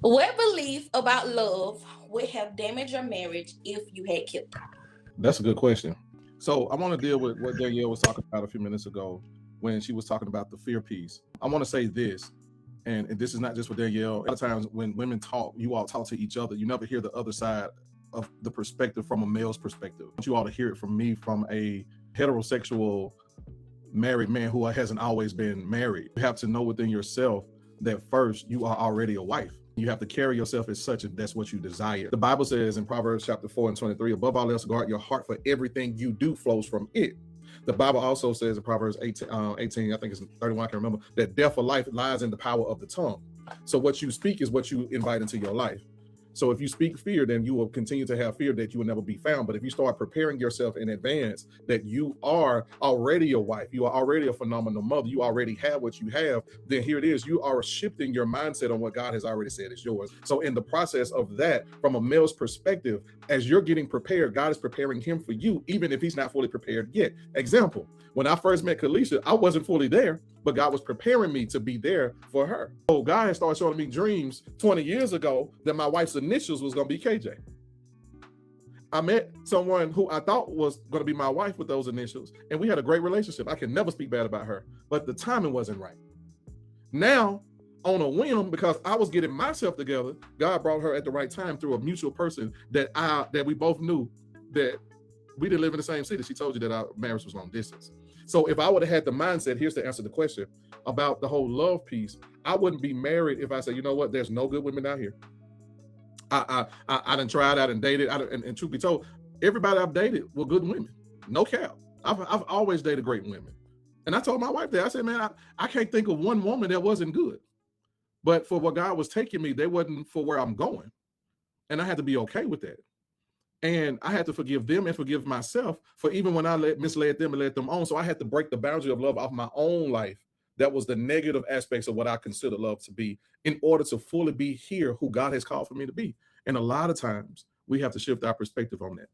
What belief about love would have damaged your marriage if you had kept it? That's a good question. So I want to deal with what Danielle was talking about a few minutes ago when she was talking about the fear piece. I want to say this, and this is not just for Danielle. A lot of times when women talk, you all talk to each other. You never hear the other side of the perspective from a male's perspective. I want you all to hear it from me, from a heterosexual married man who hasn't always been married. You have to know within yourself that first, you are already a wife. You have to carry yourself as such, and that's what you desire. The Bible says in Proverbs chapter 4 and 23, above all else, guard your heart, for everything you do flows from it. The Bible also says in Proverbs 18, I think it's 31, I can remember, that death or life lies in the power of the tongue. So what you speak is what you invite into your life. So if you speak fear, then you will continue to have fear that you will never be found. But if you start preparing yourself in advance that you are already a wife, you are already a phenomenal mother, you already have what you have, then here it is. You are shifting your mindset on what God has already said is yours. So in the process of that, from a male's perspective, as you're getting prepared, God is preparing him for you, even if he's not fully prepared yet. Example, when I first met Kalisha, I wasn't fully there, but God was preparing me to be there for her. So God had started showing me dreams 20 years ago that my wife's initials was going to be KJ. I met someone who I thought was going to be my wife with those initials, and we had a great relationship. I can never speak bad about her, but the timing wasn't right. Now, on a whim, because I was getting myself together, God brought her at the right time through a mutual person that we both knew that we didn't live in the same city. She told you that our marriage was long distance. So if I would have had the mindset, here's to answer the question about the whole love piece, I wouldn't be married if I said, you know what, there's no good women out here. I done tried out and dated, and truth be told, everybody I've dated were good women, no cap. I've always dated great women. And I told my wife that, I said, man, I can't think of one woman that wasn't good. But for what God was taking me, they wasn't for where I'm going. And I had to be okay with that. And I had to forgive them and forgive myself for even when I misled them and led them on. So I had to break the boundary of love off my own life. That was the negative aspects of what I consider love to be, in order to fully be here who God has called for me to be. And a lot of times we have to shift our perspective on that.